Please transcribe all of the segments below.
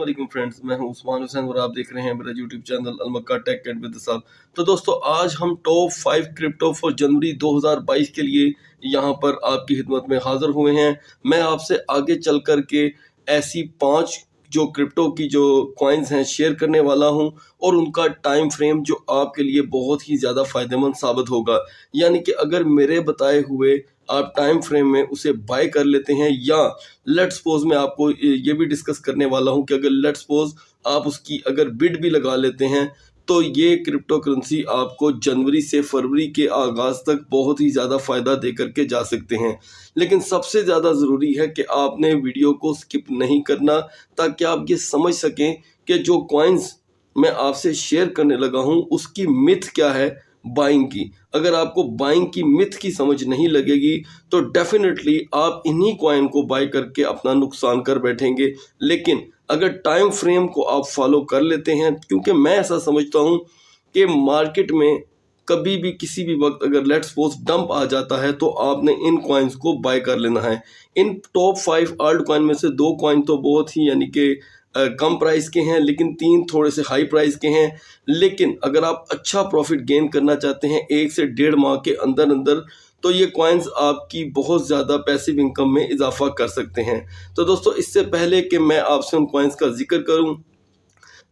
वालेकुम फ्रेंड्स, मैं हूं उस्मान हुसैन और आप देख रहे हैं मेरा यूट्यूब चैनल अलमक्का टेक एंड विद साहब। तो दोस्तों आज हम टॉप 5 क्रिप्टो फॉर जनवरी 2022 के लिए यहां पर आपकी खिदमत में हाजिर हुए हैं। मैं आपसे आगे चल कर के ऐसी 5 जो क्रिप्टो की जो कॉइन्स हैं शेयर करने वाला हूं और उनका टाइम फ्रेम जो आपके लिए बहुत ही ज़्यादा फ़ायदेमंद साबित होगा। यानी कि अगर मेरे बताए हुए आप टाइम फ्रेम में उसे बाय कर लेते हैं, या लेट्स सपोज मैं आपको ये भी डिस्कस करने वाला हूं कि अगर लेट्स सपोज आप उसकी अगर बिड भी लगा लेते हैं तो ये क्रिप्टो करेंसी आपको जनवरी से फरवरी के आगाज़ तक बहुत ही ज़्यादा फ़ायदा दे करके जा सकते हैं। लेकिन सबसे ज़्यादा ज़रूरी है कि आपने वीडियो को स्किप नहीं करना, ताकि आप ये समझ सकें कि जो कॉइन्स मैं आपसे शेयर करने लगा हूं उसकी मिथ क्या है बाइंग की। अगर आपको बाइंग की मिथ की समझ नहीं लगेगी तो डेफिनेटली आप इन्हीं कॉइन को बाय करके अपना नुकसान कर बैठेंगे। लेकिन अगर टाइम फ्रेम को आप फॉलो कर लेते हैं, क्योंकि मैं ऐसा समझता हूं कि मार्केट में कभी भी किसी भी वक्त अगर लेट्स सपोज डंप आ जाता है तो आपने इन कॉइन्स को बाय कर लेना है। इन टॉप 5 आल्ट कॉइन में से 2 कॉइन तो बहुत ही यानी कि कम प्राइस के हैं, लेकिन 3 थोड़े से हाई प्राइस के हैं। लेकिन अगर आप अच्छा प्रॉफिट गेन करना चाहते हैं 1 से 1.5 माह के अंदर अंदर, तो ये कॉइन्स आपकी बहुत ज़्यादा पैसिव इनकम में इजाफा कर सकते हैं। तो दोस्तों इससे पहले कि मैं आपसे उन कॉइन्स का जिक्र करूं,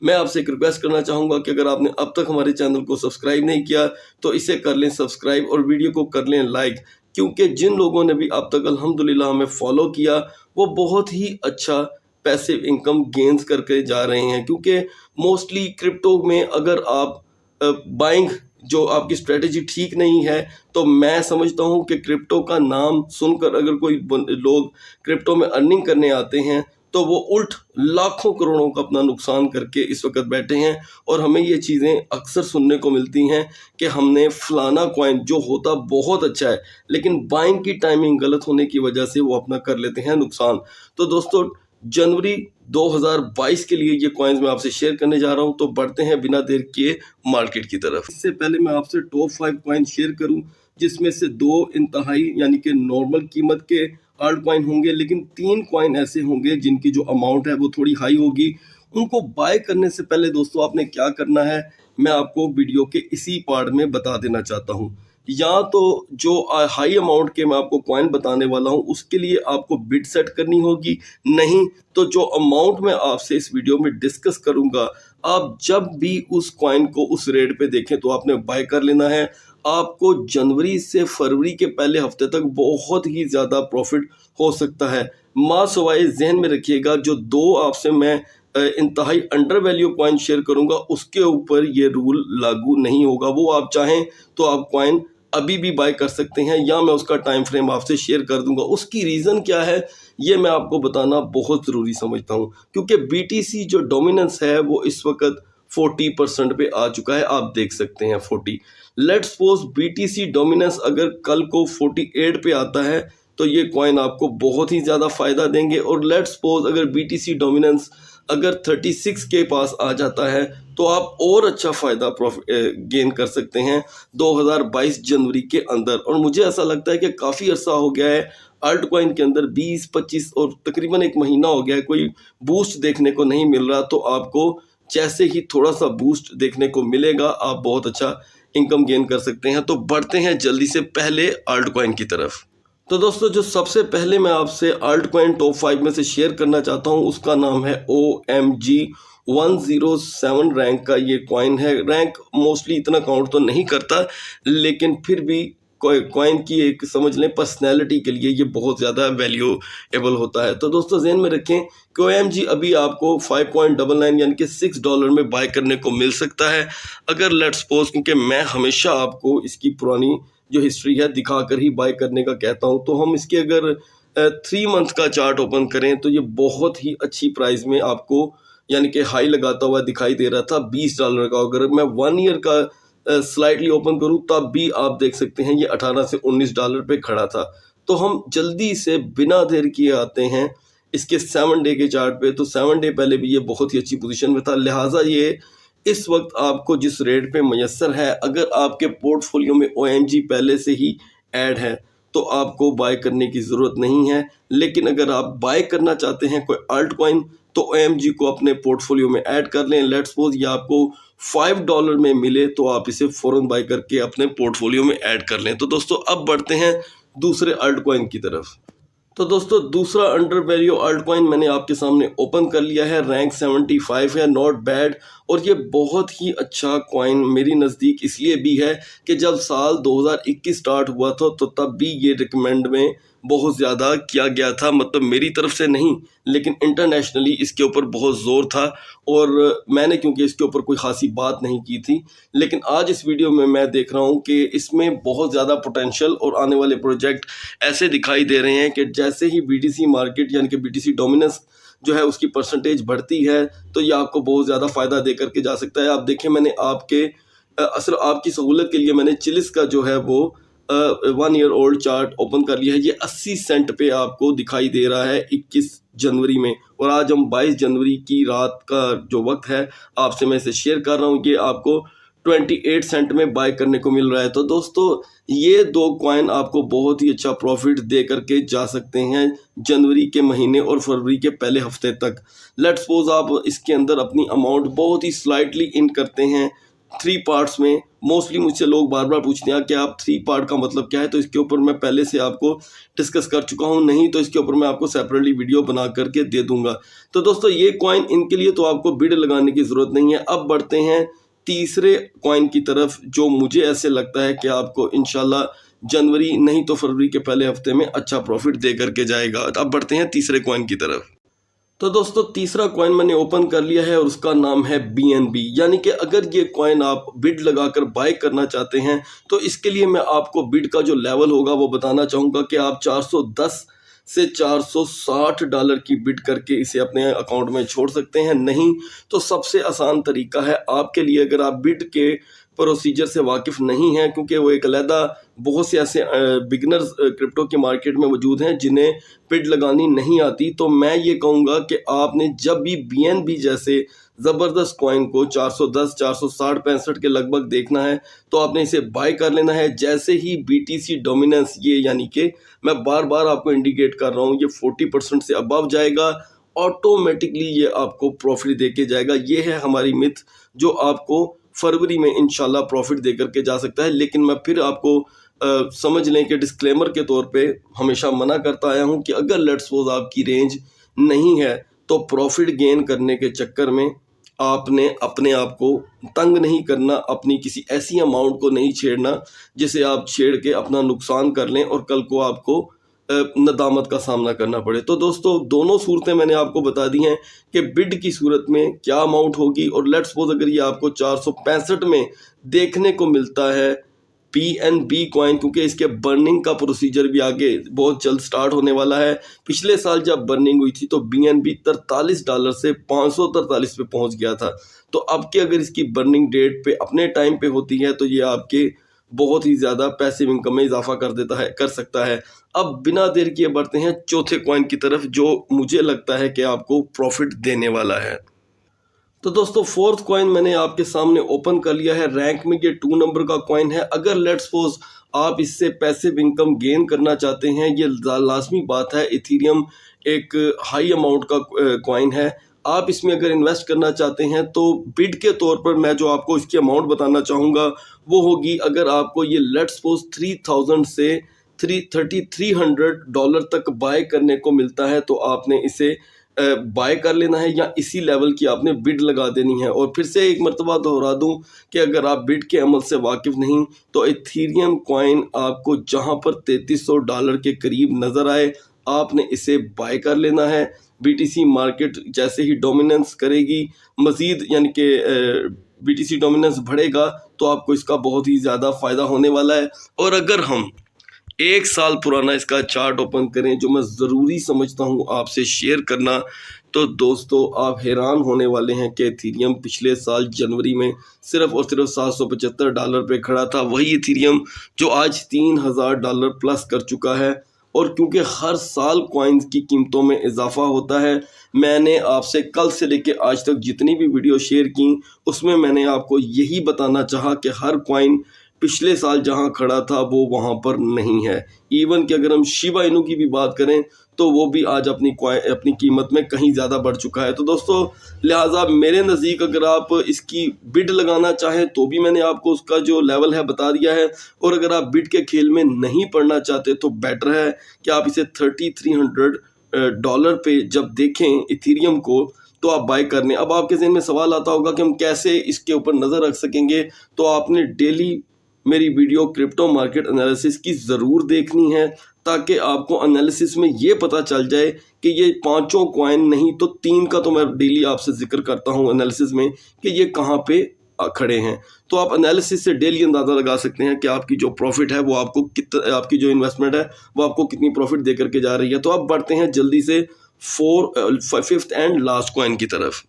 मैं आपसे एक रिक्वेस्ट करना चाहूँगा कि अगर आपने अब तक हमारे चैनल को सब्सक्राइब नहीं किया तो इसे कर लें सब्सक्राइब और वीडियो को कर लें लाइक, क्योंकि जिन लोगों ने भी अब तक अल्हम्दुलिल्लाह हमें फॉलो किया वो बहुत ही अच्छा पैसिव इनकम गेन्स करके जा रहे हैं। क्योंकि मोस्टली क्रिप्टो में अगर आप बाइंग जो आपकी स्ट्रेटेजी ठीक नहीं है, तो मैं समझता हूं कि क्रिप्टो का नाम सुनकर अगर कोई लोग क्रिप्टो में अर्निंग करने आते हैं तो वो उल्ट लाखों करोड़ों का अपना नुकसान करके इस वक्त बैठे हैं। और हमें ये चीज़ें अक्सर सुनने को मिलती हैं कि हमने फलाना कॉइन जो होता बहुत अच्छा है, लेकिन बाइंग की टाइमिंग गलत होने की वजह से वो अपना कर लेते हैं नुकसान। तो दोस्तों जनवरी 2022 के लिए ये कॉइन्स मैं आपसे शेयर करने जा रहा हूं, तो बढ़ते हैं बिना देर किए मार्केट की तरफ। इससे पहले मैं आपसे टॉप 5 कॉइन शेयर करूं, जिसमें से 2 इंतहाई यानी कि नॉर्मल कीमत के आल्ट कॉइन होंगे, लेकिन 3 कॉइन ऐसे होंगे जिनकी जो अमाउंट है वो थोड़ी हाई होगी। उनको बाय करने से पहले दोस्तों आपने क्या करना है मैं आपको वीडियो के इसी पार्ट में बता देना चाहता हूँ। या तो जो हाई अमाउंट के मैं आपको कॉइन बताने वाला हूं उसके लिए आपको बिड सेट करनी होगी, नहीं तो जो अमाउंट मैं आपसे इस वीडियो में डिस्कस करूंगा आप जब भी उस कॉइन को उस रेट पे देखें तो आपने बाय कर लेना है। आपको जनवरी से फरवरी के पहले हफ्ते तक बहुत ही ज़्यादा प्रॉफिट हो सकता है। माँ सवाए जहन में रखिएगा, जो 2 आपसे मैं इंतहाई अंडर वैल्यू कॉइन शेयर करूंगा उसके ऊपर ये रूल लागू नहीं होगा। वो आप चाहें तो आप कॉइन अभी भी बाय कर सकते हैं, या मैं उसका टाइम फ्रेम आपसे शेयर कर दूंगा। उसकी रीज़न क्या है ये मैं आपको बताना बहुत ज़रूरी समझता हूँ, क्योंकि BTC जो डोमिनेंस है वो इस वक्त 40% पे आ चुका है। आप देख सकते हैं 40। लेट्स सपोज BTC डोमिनेंस अगर कल को 48 पे आता है तो ये कॉइन आपको बहुत ही ज़्यादा फ़ायदा देंगे। और लेट्स सपोज अगर BTC डोमिनेंस अगर 36 के पास आ जाता है तो आप और अच्छा फ़ायदा गेन कर सकते हैं 2022 जनवरी के अंदर। और मुझे ऐसा लगता है कि काफ़ी अर्सा हो गया है आल्ट कॉइन के अंदर 20-25 और तकरीबन 1 महीना हो गया है कोई बूस्ट देखने को नहीं मिल रहा। तो आपको जैसे ही थोड़ा सा बूस्ट देखने को मिलेगा आप बहुत अच्छा इनकम गेन कर सकते हैं। तो बढ़ते हैं जल्दी से पहले आल्ट कॉइन की तरफ। तो दोस्तों जो सबसे पहले मैं आपसे आल्ट कॉइन टॉप 5 में से शेयर करना चाहता हूं उसका नाम है OMG 107 रैंक का ये कॉइन है। रैंक मोस्टली इतना काउंट तो नहीं करता, लेकिन फिर भी कॉइन की एक समझ लें पर्सनैलिटी के लिए ये बहुत ज़्यादा वैल्यूएबल होता है। तो दोस्तों ज़हन में रखें कि OMG अभी आपको 5.99 यानी कि $6 में बाय करने को मिल सकता है। अगर लेट्स सपोज, क्योंकि मैं हमेशा आपको इसकी पुरानी जो हिस्ट्री है दिखाकर ही बाय करने का कहता हूं, तो हम इसके अगर 3 मंथ का चार्ट ओपन करें तो ये बहुत ही अच्छी प्राइस में आपको यानी कि हाई लगाता हुआ दिखाई दे रहा था $20 का। अगर मैं 1 ईयर का स्लाइडली ओपन करूं तब भी आप देख सकते हैं ये 18 से $19 पे खड़ा था। तो हम जल्दी से बिना देर किए आते हैं इसके 7 डे के चार्ट पे। तो 7 डे पहले भी ये बहुत ही अच्छी पोजीशन में था, लिहाजा ये इस वक्त आपको जिस रेट पे मैसर है, अगर आपके पोर्टफोलियो में OMG पहले से ही ऐड है तो आपको बाय करने की ज़रूरत नहीं है। लेकिन अगर आप बाय करना चाहते हैं कोई अल्ट कॉइन तो AMG को अपने पोर्टफोलियो में ऐड कर लें। लेट्स सपोज ये आपको $5 में मिले तो आप इसे फ़ौरन बाय करके अपने पोर्टफोलियो में ऐड कर लें। तो दोस्तों अब बढ़ते हैं दूसरे अल्ट कॉइन की तरफ। तो दोस्तों दूसरा अंडर वैल्यू अल्ट कॉइन मैंने आपके सामने ओपन कर लिया है। रैंक 75 है, नॉट बैड। और ये बहुत ही अच्छा कॉइन मेरी नज़दीक इसलिए भी है कि जब साल 2021 स्टार्ट हुआ था तो तब भी ये रिकमेंड में बहुत ज़्यादा किया गया था, मतलब मेरी तरफ से नहीं लेकिन इंटरनेशनली इसके ऊपर बहुत ज़ोर था। और मैंने क्योंकि इसके ऊपर कोई ख़ासी बात नहीं की थी, लेकिन आज इस वीडियो में मैं देख रहा हूँ कि इसमें बहुत ज़्यादा पोटेंशियल और आने वाले प्रोजेक्ट ऐसे दिखाई दे रहे हैं कि जैसे ही BTC मार्केट यानी कि BTC डोमिनेंस जो है उसकी परसेंटेज बढ़ती है तो ये आपको बहुत ज़्यादा फ़ायदा दे करके जा सकता है। आप देखें मैंने असल आपकी सहूलत के लिए मैंने चिलिस का जो है वो 1 ईयर ओल्ड चार्ट ओपन कर लिया है। ये 80 सेंट पे आपको दिखाई दे रहा है 21 जनवरी में, और आज हम 22 जनवरी की रात का जो वक्त है आपसे मैं इसे शेयर कर रहा हूँ। ये आपको 28 सेंट में बाय करने को मिल रहा है। तो दोस्तों ये दो कॉइन आपको बहुत ही अच्छा प्रॉफिट दे करके जा सकते हैं जनवरी के महीने और फरवरी के पहले हफ्ते तक। लेट्स सपोज आप इसके अंदर अपनी अमाउंट बहुत ही स्लाइटली इन करते हैं 3 पार्ट्स में। मोस्टली मुझसे लोग बार बार पूछते हैं कि आप 3 पार्ट का मतलब क्या है, तो इसके ऊपर मैं पहले से आपको डिस्कस कर चुका हूं, नहीं तो इसके ऊपर मैं आपको सेपरेटली वीडियो बना करके दे दूंगा। तो दोस्तों ये कॉइन इनके लिए तो आपको बिड लगाने की ज़रूरत नहीं है। अब बढ़ते हैं तीसरे कॉइन की तरफ जो मुझे ऐसे लगता है कि आपको इंशाल्लाह जनवरी नहीं तो फरवरी के पहले हफ्ते में अच्छा प्रॉफिट दे करके जाएगा। अब बढ़ते हैं तीसरे कॉइन की तरफ। तो दोस्तों तीसरा कॉइन मैंने ओपन कर लिया है और उसका नाम है BNB, यानी कि अगर ये कॉइन आप बिड लगाकर बाय करना चाहते हैं तो इसके लिए मैं आपको बिड का जो लेवल होगा वो बताना चाहूँगा कि आप 410 से $460 की बिड करके इसे अपने अकाउंट में छोड़ सकते हैं। नहीं तो सबसे आसान तरीका है आपके लिए, अगर आप बिड के प्रोसीजर से वाकिफ़ नहीं हैं, क्योंकि वो एक अलहदा बहुत से ऐसे बिगनर्स क्रिप्टो की मार्केट में मौजूद हैं जिन्हें बिड लगानी नहीं आती, तो मैं ये कहूँगा कि आपने जब भी BNB जैसे ज़बरदस्त कॉइन को 410, 460, 65 के लगभग देखना है तो आपने इसे बाय कर लेना है। जैसे ही BTC डोमिनेंस ये यानी कि मैं बार बार आपको इंडिकेट कर रहा हूँ ये 40% से अबव जाएगा, ऑटोमेटिकली ये आपको प्रॉफिट दे के जाएगा। ये है हमारी मिथ जो आपको फरवरी में इंशाल्लाह प्रॉफिट दे करके जा सकता है। लेकिन मैं फिर आपको समझ लें कि डिस्क्लेमर के तौर पे हमेशा मना करता आया हूँ कि अगर लेट्स सपोज आपकी रेंज नहीं है तो प्रॉफिट गेन करने के चक्कर में आपने अपने आप को तंग नहीं करना, अपनी किसी ऐसी अमाउंट को नहीं छेड़ना जिसे आप छेड़ के अपना नुकसान कर लें और कल को आपको नदामत का सामना करना पड़े। तो दोस्तों दोनों सूरतें मैंने आपको बता दी हैं कि बिड की सूरत में क्या अमाउंट होगी, और लेट्स सपोज अगर ये आपको 465 में देखने को मिलता है BNB कॉइन, क्योंकि इसके बर्निंग का प्रोसीजर भी आगे बहुत जल्द स्टार्ट होने वाला है। पिछले साल जब बर्निंग हुई थी तो BNB $43 से 543 पे पहुंच गया था। तो अब की अगर इसकी बर्निंग डेट पे अपने टाइम पे होती है तो ये आपके बहुत ही ज़्यादा पैसिव इनकम में इजाफा कर सकता है। अब बिना देर किए बढ़ते हैं चौथे कॉइन की तरफ जो मुझे लगता है कि आपको प्रॉफिट देने वाला है। तो दोस्तों फोर्थ कॉइन मैंने आपके सामने ओपन कर लिया है। रैंक में ये 2 नंबर का कॉइन है। अगर लेट्स सपोज आप इससे पैसिव इनकम गेन करना चाहते हैं, ये लाजमी बात है, इथेरियम एक हाई अमाउंट का कॉइन है। आप इसमें अगर इन्वेस्ट करना चाहते हैं तो बिड के तौर पर मैं जो आपको इसकी अमाउंट बताना चाहूँगा वो होगी, अगर आपको ये लेट्स सपोज 3000 से $3300 तक बाय करने को मिलता है तो आपने इसे बाय कर लेना है या इसी लेवल की आपने बिड लगा देनी है। और फिर से एक मरतबा दोहरा दूं कि अगर आप बिड के अमल से वाकिफ़ नहीं तो इथेरियम कॉइन आपको जहां पर $3300 के करीब नज़र आए आपने इसे बाय कर लेना है। BTC मार्केट जैसे ही डोमिनेंस करेगी मज़ीद, यानी कि BTC डोमिनेंस बढ़ेगा तो आपको इसका बहुत ही ज़्यादा फ़ायदा होने वाला है। और अगर हम 1 साल पुराना इसका चार्ट ओपन करें जो मैं ज़रूरी समझता हूँ आपसे शेयर करना, तो दोस्तों आप हैरान होने वाले हैं कि इथेरियम पिछले साल जनवरी में सिर्फ और सिर्फ $775 पे खड़ा था। वही इथेरियम जो आज $3000 प्लस कर चुका है। और क्योंकि हर साल कॉइन्स की कीमतों में इजाफा होता है, मैंने आपसे कल से लेकर आज तक जितनी भी वीडियो शेयर की उसमें मैंने आपको यही बताना चाहा कि हर कॉइन पिछले साल जहां खड़ा था वो वहां पर नहीं है। इवन कि अगर हम शिबा इनू की भी बात करें तो वो भी आज अपनी कीमत में कहीं ज़्यादा बढ़ चुका है। तो दोस्तों लिहाजा मेरे नज़दीक अगर आप इसकी बिड लगाना चाहें तो भी मैंने आपको उसका जो लेवल है बता दिया है, और अगर आप बिड के खेल में नहीं पड़ना चाहते तो बेटर है कि आप इसे $3300 पे जब देखें इथीरियम को तो आप बाय करने। अब आपके ज़हन में सवाल आता होगा कि हम कैसे इसके ऊपर नज़र रख सकेंगे, तो आपने डेली मेरी वीडियो क्रिप्टो मार्केट एनालिसिस की ज़रूर देखनी है, ताकि आपको एनालिसिस में ये पता चल जाए कि ये पांचों कॉइन नहीं तो 3 का तो मैं डेली आपसे जिक्र करता हूँ एनालिसिस में कि ये कहाँ पे खड़े हैं। तो आप एनालिसिस से डेली अंदाज़ा लगा सकते हैं कि आपकी जो प्रॉफिट है वो आपको आपकी जो इन्वेस्टमेंट है वो आपको कितनी प्रॉफिट दे करके जा रही है। तो अब बढ़ते हैं जल्दी से फिफ्थ एंड लास्ट कॉइन की तरफ।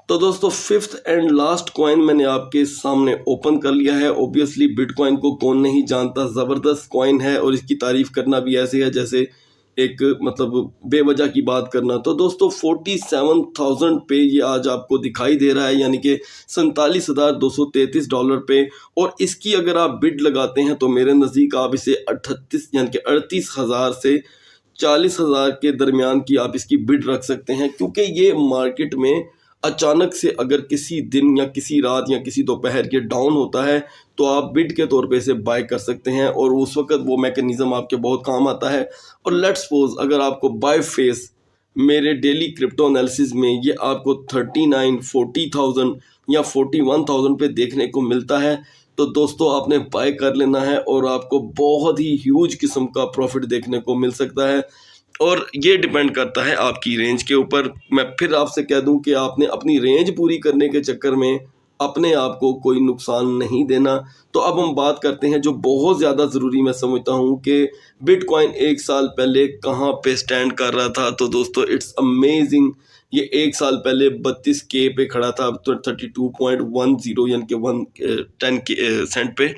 तो दोस्तों फिफ्थ एंड लास्ट कॉइन मैंने आपके सामने ओपन कर लिया है। ऑब्वियसली बिटकॉइन को कौन नहीं जानता, ज़बरदस्त कॉइन है और इसकी तारीफ करना भी ऐसे है जैसे एक मतलब बेवजह की बात करना। तो दोस्तों 47,000 पे ये आज आपको दिखाई दे रहा है, यानी कि $47,233 पे। और इसकी अगर आप बिड लगाते हैं तो मेरे नज़दीक आप इसे 38 यानी कि 38,000 से 40,000 के दरमियान की आप इसकी बिड रख सकते हैं, क्योंकि ये मार्केट में अचानक से अगर किसी दिन या किसी रात या किसी दोपहर के डाउन होता है तो आप बिड के तौर पे इसे बाय कर सकते हैं और उस वक्त वो मैकेनिज्म आपके बहुत काम आता है। और लेट्स सपोज अगर आपको बाय फेस मेरे डेली क्रिप्टो एनालिसिस में ये आपको 39, 40,000 या 41,000 पे देखने को मिलता है, तो दोस्तों आपने बाय कर लेना है और आपको बहुत ही ह्यूज किस्म का प्रॉफिट देखने को मिल सकता है। और ये डिपेंड करता है आपकी रेंज के ऊपर। मैं फिर आपसे कह दूं कि आपने अपनी रेंज पूरी करने के चक्कर में अपने आप को कोई नुकसान नहीं देना। तो अब हम बात करते हैं जो बहुत ज़्यादा ज़रूरी मैं समझता हूं कि बिटकॉइन 1 साल पहले कहां पे स्टैंड कर रहा था। तो दोस्तों इट्स अमेजिंग, ये 1 साल पहले 32K पे खड़ा था, अब तो 32.10 यानी कि 10 सेंट पे।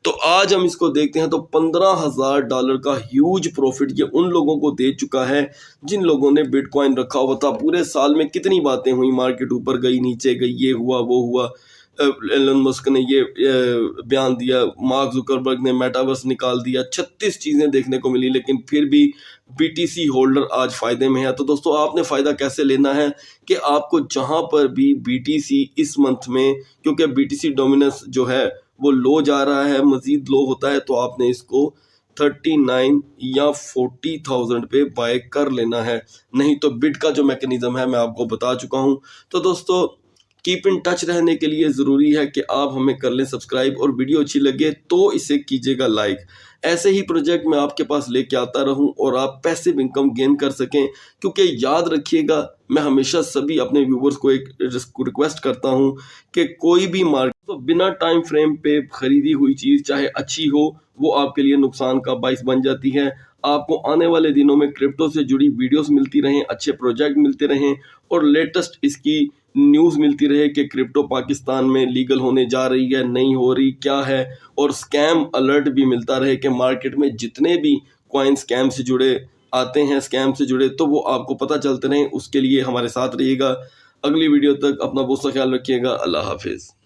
तो आज हम इसको देखते हैं तो $15,000 का ह्यूज प्रॉफिट ये उन लोगों को दे चुका है जिन लोगों ने बिटकॉइन रखा हुआ था। पूरे साल में कितनी बातें हुई, मार्केट ऊपर गई नीचे गई, ये हुआ वो हुआ, एलन मस्क ने ये बयान दिया, मार्क जुकरबर्ग ने मेटावर्स निकाल दिया, 36 चीज़ें देखने को मिली, लेकिन फिर भी BTC होल्डर आज फ़ायदे में है। तो दोस्तों आपने फ़ायदा कैसे लेना है कि आपको जहां पर भी BTC इस मंथ में, क्योंकि BTC डोमिनेंस जो है वो लो जा रहा है, मजीद लो होता है, तो आपने इसको 39 या 40,000 पे बाय कर लेना है। नहीं तो बिड का जो मैकेनिज्म है मैं आपको बता चुका हूं। तो दोस्तों कीप इन टच रहने के लिए ज़रूरी है कि आप हमें कर लें सब्सक्राइब, और वीडियो अच्छी लगे तो इसे कीजिएगा लाइक। ऐसे ही प्रोजेक्ट मैं आपके पास लेके आता रहूं और आप पैसिव इनकम गेन कर सकें, क्योंकि याद रखिएगा मैं हमेशा सभी अपने व्यूवर्स को एक रिक्वेस्ट करता हूं कि कोई भी मार्केट तो बिना टाइम फ्रेम पे खरीदी हुई चीज़ चाहे अच्छी हो वो आपके लिए नुकसान का बाइस बन जाती है। आपको आने वाले दिनों में क्रिप्टो से जुड़ी वीडियोस मिलती रहें, अच्छे प्रोजेक्ट मिलते रहें और लेटेस्ट इसकी न्यूज़ मिलती रहे कि क्रिप्टो पाकिस्तान में लीगल होने जा रही है, नहीं हो रही, क्या है, और स्कैम अलर्ट भी मिलता रहे कि मार्केट में जितने भी कॉइन स्कैम से जुड़े आते हैं, स्कैम से जुड़े, तो वो आपको पता चलते रहें। उसके लिए हमारे साथ रहिएगा। अगली वीडियो तक अपना बहुत सा ख्याल रखिएगा। अल्लाह हाफिज़।